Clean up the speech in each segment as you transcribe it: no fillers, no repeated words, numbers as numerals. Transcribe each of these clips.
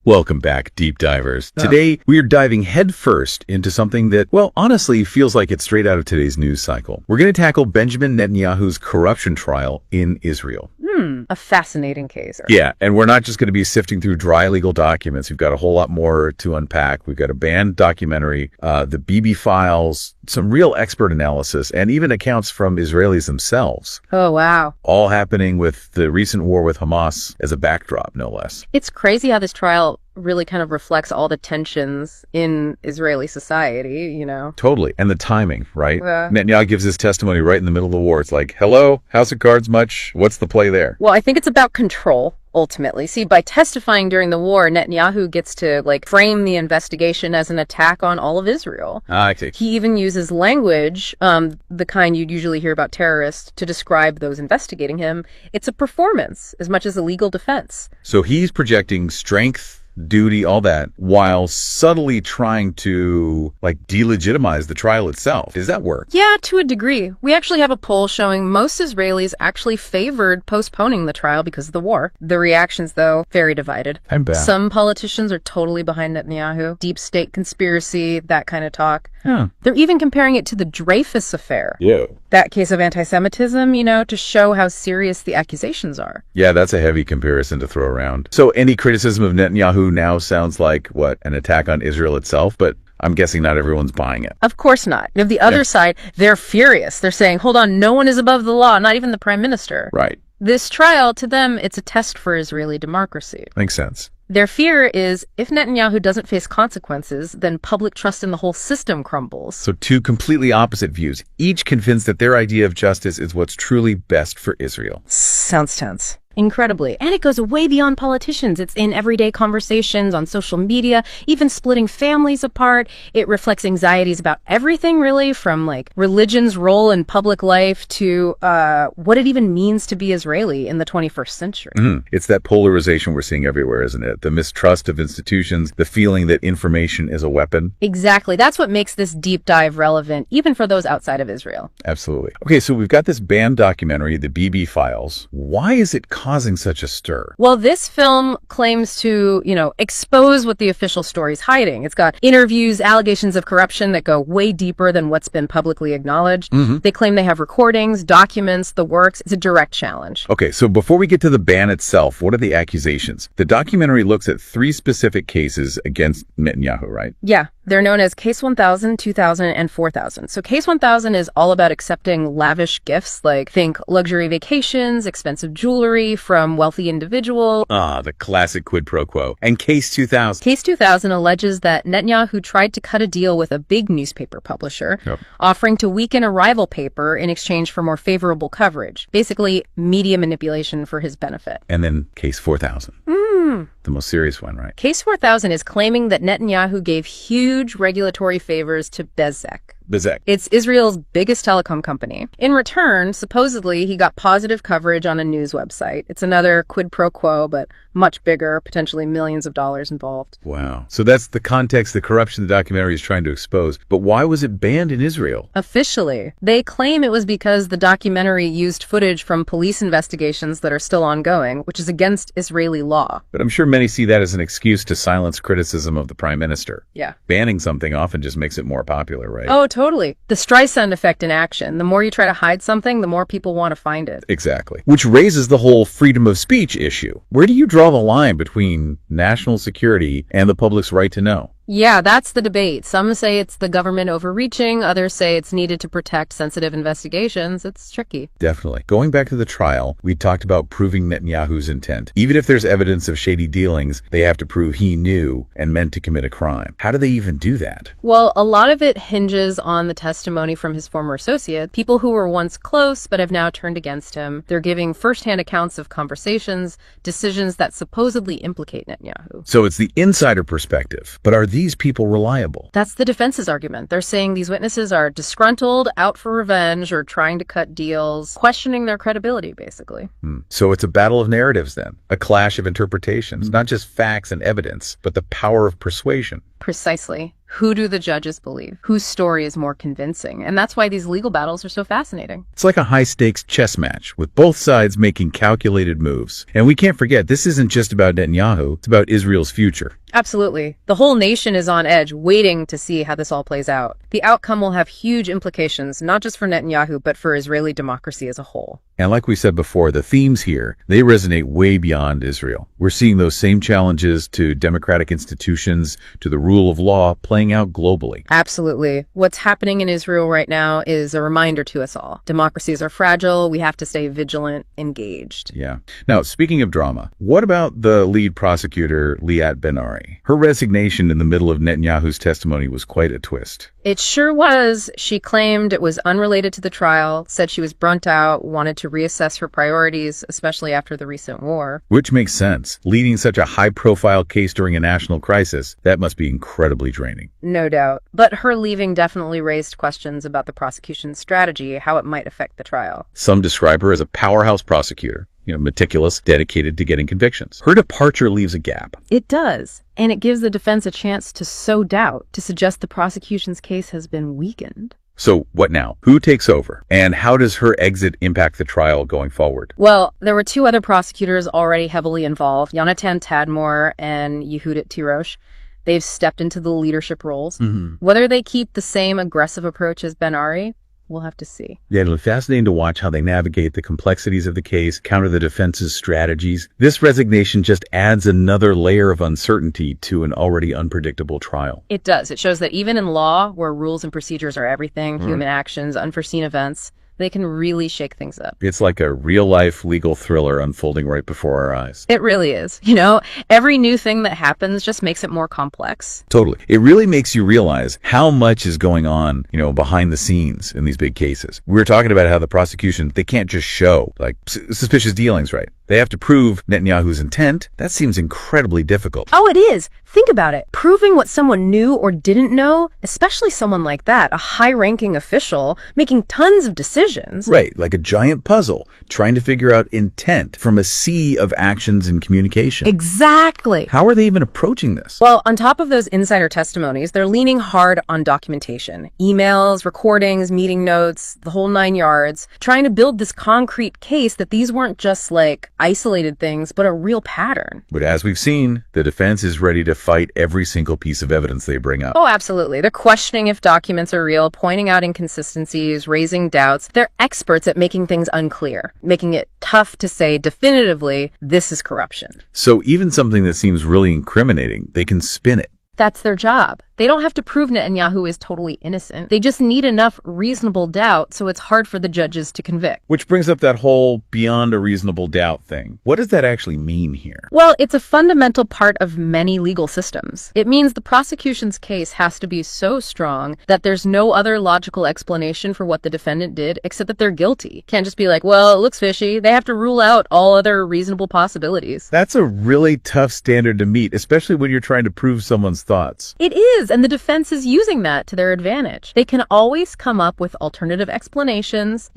Welcome back, deep divers. Today, we are diving headfirst into something that, well, honestly feels like it's straight out of today's news cycle. We're going to tackle Benjamin Netanyahu's corruption trial in Israel. A fascinating case. Yeah, and we're not just going to be sifting through dry legal documents. We've got a whole lot more to unpack. We've got a banned documentary, the BB files, some real expert analysis, and even accounts from Israelis themselves. Oh, wow. All happening with the recent war with Hamas as a backdrop, no less. It's crazy how this trial really kind of reflects all the tensions in Israeli society, you know? Totally. And the timing, right? Yeah. Netanyahu gives his testimony right in the middle of the war. It's like, hello, House of Cards much? What's the play there? Well, I think it's about control, ultimately. See, by testifying during the war, Netanyahu gets to, frame the investigation as an attack on all of Israel. I see. He even uses language, the kind you'd usually hear about terrorists, to describe those investigating him. It's a performance as much as a legal defense. So he's projecting strength, duty, all that, while subtly trying to, delegitimize the trial itself. Does that work? Yeah, to a degree. We actually have a poll showing most Israelis actually favored postponing the trial because of the war. The reactions, though, very divided. I'm bad. Some politicians are totally behind Netanyahu. Deep state conspiracy, that kind of talk. Huh. They're even comparing it to the Dreyfus affair. Yeah. That case of anti-Semitism, to show how serious the accusations are. Yeah, that's a heavy comparison to throw around. So any criticism of Netanyahu now sounds like, an attack on Israel itself? But I'm guessing not everyone's buying it. Of course not. The other side, they're furious. They're saying, hold on, no one is above the law, not even the prime minister. Right. This trial, to them, it's a test for Israeli democracy. Makes sense. Their fear is if Netanyahu doesn't face consequences, then public trust in the whole system crumbles. So two completely opposite views, each convinced that their idea of justice is what's truly best for Israel. Sounds tense. Incredibly. And it goes way beyond politicians. It's in everyday conversations, on social media, even splitting families apart. It reflects anxieties about everything, really, from religion's role in public life to what it even means to be Israeli in the 21st century. It's that polarization we're seeing everywhere, isn't it? The mistrust of institutions, the feeling that information is a weapon. Exactly. That's what makes this deep dive relevant, even for those outside of Israel. Absolutely. Okay, so we've got this banned documentary, the BB files. Why is it causing such a stir? Well, this film claims to, expose what the official story's hiding. It's got interviews, allegations of corruption that go way deeper than what's been publicly acknowledged. They claim they have recordings, documents, the works. It's a direct challenge. Okay, so before we get to the ban itself, what are the accusations? The documentary looks at 3 specific cases against Netanyahu, right? Yeah. They're known as Case 1000, 2000, and 4000. So Case 1000 is all about accepting lavish gifts, think luxury vacations, expensive jewelry from wealthy individuals. The classic quid pro quo. And Case 2000. Case 2000 alleges that Netanyahu tried to cut a deal with a big newspaper publisher, offering to weaken a rival paper in exchange for more favorable coverage. Basically, media manipulation for his benefit. And then Case 4000. The most serious one, right? Case 4000 is claiming that Netanyahu gave huge regulatory favors to Bezek. It's Israel's biggest telecom company. In return, supposedly, he got positive coverage on a news website. It's another quid pro quo, but much bigger, potentially millions of dollars involved. Wow. So that's the context, the corruption the documentary is trying to expose. But why was it banned in Israel? Officially, they claim it was because the documentary used footage from police investigations that are still ongoing, which is against Israeli law. But I'm sure many see that as an excuse to silence criticism of the prime minister. Yeah. Banning something often just makes it more popular, right? Oh, totally. The Streisand effect in action. The more you try to hide something, the more people want to find it. Exactly. Which raises the whole freedom of speech issue. Where do you draw the line between national security and the public's right to know? Yeah, that's the debate. Some say it's the government overreaching. Others say it's needed to protect sensitive investigations. It's tricky. Definitely. Going back to the trial, we talked about proving Netanyahu's intent. Even if there's evidence of shady dealings, they have to prove he knew and meant to commit a crime. How do they even do that? Well, a lot of it hinges on the testimony from his former associate, people who were once close but have now turned against him. They're giving firsthand accounts of conversations, decisions that supposedly implicate Netanyahu. So it's the insider perspective. But are these people reliable? That's the defense's argument. They're saying these witnesses are disgruntled, out for revenge, or trying to cut deals, questioning their credibility, basically. So it's a battle of narratives then, a clash of interpretations, not just facts and evidence, but the power of persuasion. Precisely. Who do the judges believe? Whose story is more convincing? And that's why these legal battles are so fascinating. It's like a high-stakes chess match, with both sides making calculated moves. And we can't forget, this isn't just about Netanyahu, it's about Israel's future. Absolutely. The whole nation is on edge, waiting to see how this all plays out. The outcome will have huge implications, not just for Netanyahu, but for Israeli democracy as a whole. And like we said before, the themes here, they resonate way beyond Israel. We're seeing those same challenges to democratic institutions, to the rule of law, playing out globally. Absolutely. What's happening in Israel right now is a reminder to us all. Democracies are fragile. We have to stay vigilant, engaged. Yeah. Now, speaking of drama, what about the lead prosecutor, Liat Ben-Ari? Her resignation in the middle of Netanyahu's testimony was quite a twist. It sure was. She claimed it was unrelated to the trial, said she was burnt out, wanted to reassess her priorities, especially after the recent war. Which makes sense. Leading such a high-profile case during a national crisis, that must be incredibly draining. No doubt. But her leaving definitely raised questions about the prosecution's strategy, how it might affect the trial. Some describe her as a powerhouse prosecutor. Meticulous, dedicated to getting convictions. Her departure leaves a gap. It does. And it gives the defense a chance to sow doubt, to suggest the prosecution's case has been weakened. So what now? Who takes over? And how does her exit impact the trial going forward? Well, there were two other prosecutors already heavily involved, Yonatan Tadmor and Yehudit Tirosh. They've stepped into the leadership roles. Whether they keep the same aggressive approach as Ben-Ari, we'll have to see. Yeah, it'll be fascinating to watch how they navigate the complexities of the case, counter the defense's strategies. This resignation just adds another layer of uncertainty to an already unpredictable trial. It does. It shows that even in law, where rules and procedures are everything, human actions, unforeseen events, they can really shake things up. It's like a real-life legal thriller unfolding right before our eyes. It really is. Every new thing that happens just makes it more complex. Totally. It really makes you realize how much is going on, behind the scenes in these big cases. We were talking about how the prosecution, they can't just show, suspicious dealings, right? They have to prove Netanyahu's intent. That seems incredibly difficult. Oh, it is. Think about it. Proving what someone knew or didn't know, especially someone like that, a high-ranking official, making tons of decisions. Right, like a giant puzzle, trying to figure out intent from a sea of actions and communication. Exactly. How are they even approaching this? Well, on top of those insider testimonies, they're leaning hard on documentation. Emails, recordings, meeting notes, the whole 9 yards, trying to build this concrete case that these weren't just isolated things, but a real pattern. But as we've seen, the defense is ready to fight every single piece of evidence they bring up. Oh, absolutely. They're questioning if documents are real, pointing out inconsistencies, raising doubts. They're experts at making things unclear, making it tough to say definitively, this is corruption. So even something that seems really incriminating, they can spin it. That's their job. They don't have to prove Netanyahu is totally innocent. They just need enough reasonable doubt so it's hard for the judges to convict. Which brings up that whole beyond a reasonable doubt thing. What does that actually mean here? Well, it's a fundamental part of many legal systems. It means the prosecution's case has to be so strong that there's no other logical explanation for what the defendant did except that they're guilty. Can't just be like, well, it looks fishy. They have to rule out all other reasonable possibilities. That's a really tough standard to meet, especially when you're trying to prove someone's thoughts. It is, and the defense is using that to their advantage. They can always come up with alternative explanations,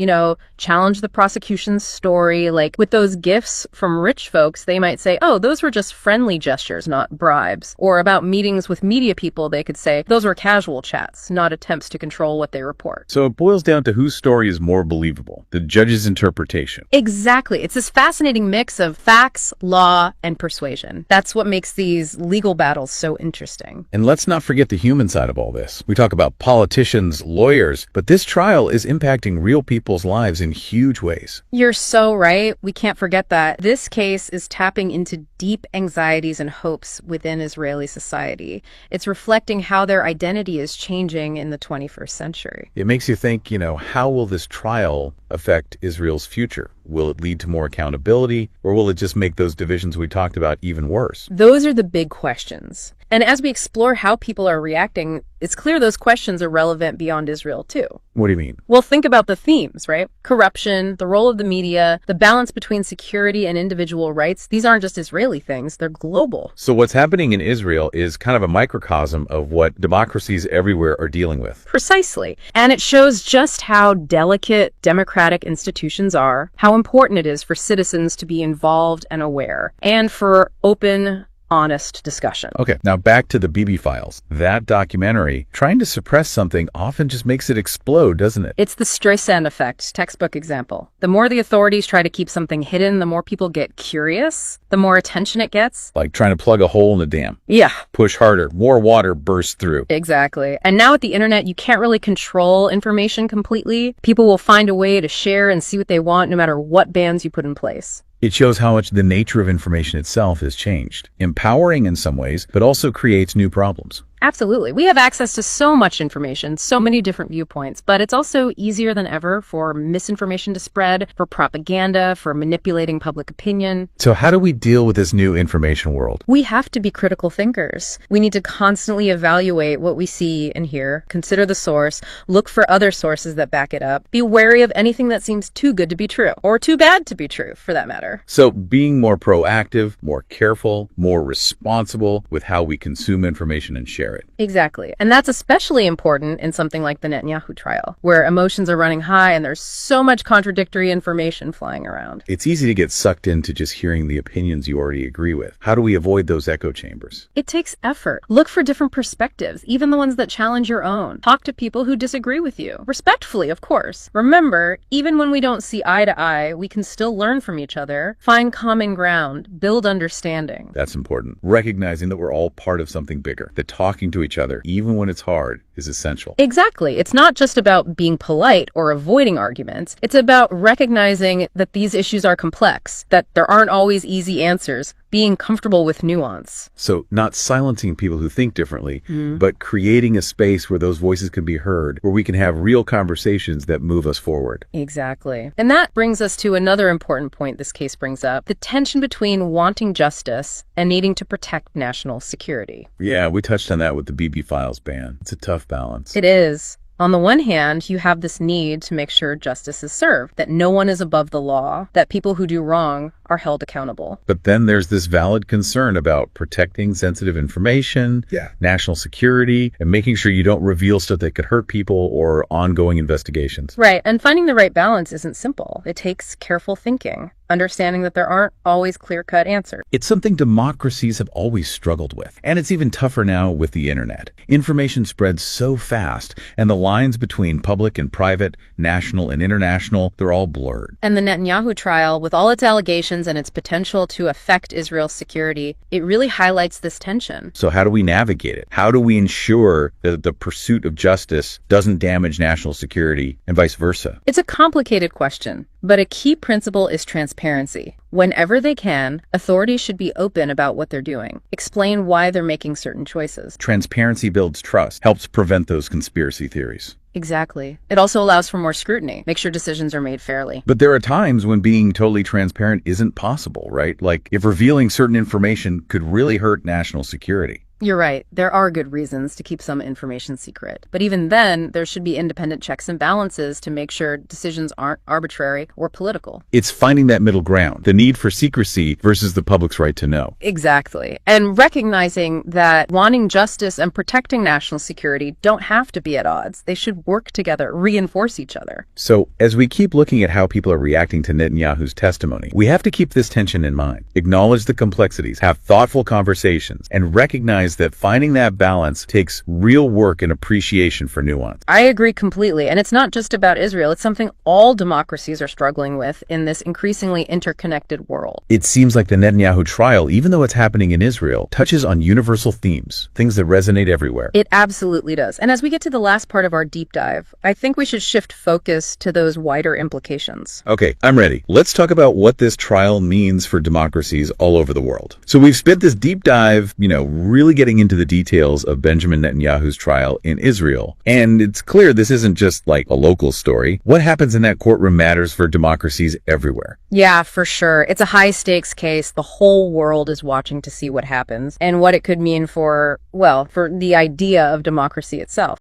challenge the prosecution's story. Like with those gifts from rich folks, they might say, oh, those were just friendly gestures, not bribes. Or about meetings with media people, they could say, those were casual chats, not attempts to control what they report. So it boils down to whose story is more believable, the judge's interpretation. Exactly. It's this fascinating mix of facts, law, and persuasion. That's what makes these legal battles so interesting. And let's not forget the human side of all this. We talk about politicians, lawyers, but this trial is impacting real people's lives in huge ways. You're so right. We can't forget that. This case is tapping into deep anxieties and hopes within Israeli society. It's reflecting how their identity is changing in the 21st century. It makes you think, how will this trial affect Israel's future? Will it lead to more accountability, or will it just make those divisions we talked about even worse? Those are the big questions. And as we explore how people are reacting, it's clear those questions are relevant beyond Israel, too. What do you mean? Well, think about the themes, right? Corruption, the role of the media, the balance between security and individual rights. These aren't just Israeli things, they're global. So what's happening in Israel is kind of a microcosm of what democracies everywhere are dealing with. Precisely. And it shows just how delicate democratic institutions are, how important it is for citizens to be involved and aware, and for open, honest discussion. Okay, now back to the BB files. That documentary, trying to suppress something often just makes it explode, doesn't it? It's the Streisand effect, textbook example. The more the authorities try to keep something hidden, the more people get curious, the more attention it gets. Like trying to plug a hole in a dam. Yeah. Push harder, more water bursts through. Exactly. And now with the internet, you can't really control information completely. People will find a way to share and see what they want no matter what bans you put in place. It shows how much the nature of information itself has changed. Empowering in some ways, but also creates new problems. Absolutely. We have access to so much information, so many different viewpoints, but it's also easier than ever for misinformation to spread, for propaganda, for manipulating public opinion. So how do we deal with this new information world? We have to be critical thinkers. We need to constantly evaluate what we see and hear, consider the source, look for other sources that back it up, be wary of anything that seems too good to be true, or too bad to be true, for that matter. So being more proactive, more careful, more responsible with how we consume information and share it. Exactly. And that's especially important in something like the Netanyahu trial, where emotions are running high and there's so much contradictory information flying around. It's easy to get sucked into just hearing the opinions you already agree with. How do we avoid those echo chambers? It takes effort. Look for different perspectives, even the ones that challenge your own. Talk to people who disagree with you. Respectfully, of course. Remember, even when we don't see eye to eye, we can still learn from each other, find common ground, build understanding. That's important. Recognizing that we're all part of something bigger, that talking to each other, even when it's hard, is essential. Exactly. It's not just about being polite or avoiding arguments. It's about recognizing that these issues are complex, that there aren't always easy answers, being comfortable with nuance. So not silencing people who think differently, but creating a space where those voices can be heard, where we can have real conversations that move us forward. Exactly. And that brings us to another important point this case brings up, the tension between wanting justice and needing to protect national security. Yeah, we touched on that with the BB Files ban. It's a tough balance. It is. On the one hand, you have this need to make sure justice is served, that no one is above the law, that people who do wrong are held accountable. But then there's this valid concern about protecting sensitive information, national security, and making sure you don't reveal stuff that could hurt people or ongoing investigations. Right, and finding the right balance isn't simple. It takes careful thinking, understanding that there aren't always clear-cut answers. It's something democracies have always struggled with, and it's even tougher now with the internet. Information spreads so fast, and the lines between public and private, national and international, they're all blurred. And the Netanyahu trial, with all its allegations and its potential to affect Israel's security, it really highlights this tension. So how do we navigate it? How do we ensure that the pursuit of justice doesn't damage national security and vice versa? It's a complicated question, but a key principle is transparency. Whenever they can, authorities should be open about what they're doing, explain why they're making certain choices. Transparency builds trust, helps prevent those conspiracy theories. Exactly. It also allows for more scrutiny, make sure decisions are made fairly. But there are times when being totally transparent isn't possible, right? Like if revealing certain information could really hurt national security. You're right. There are good reasons to keep some information secret. But even then, there should be independent checks and balances to make sure decisions aren't arbitrary or political. It's finding that middle ground, the need for secrecy versus the public's right to know. Exactly. And recognizing that wanting justice and protecting national security don't have to be at odds. They should work together, reinforce each other. So as we keep looking at how people are reacting to Netanyahu's testimony, we have to keep this tension in mind, acknowledge the complexities, have thoughtful conversations, and recognize that finding that balance takes real work and appreciation for nuance. I agree completely. And it's not just about Israel. It's something all democracies are struggling with in this increasingly interconnected world. It seems like the Netanyahu trial, even though it's happening in Israel, touches on universal themes, things that resonate everywhere. It absolutely does. And as we get to the last part of our deep dive, I think we should shift focus to those wider implications. Okay, I'm ready. Let's talk about what this trial means for democracies all over the world. So we've spent this deep dive, really getting into the details of Benjamin Netanyahu's trial in Israel. And it's clear this isn't just like a local story. What happens in that courtroom matters for democracies everywhere. Yeah, for sure. It's a high stakes case. The whole world is watching to see what happens and what it could mean for the idea of democracy itself.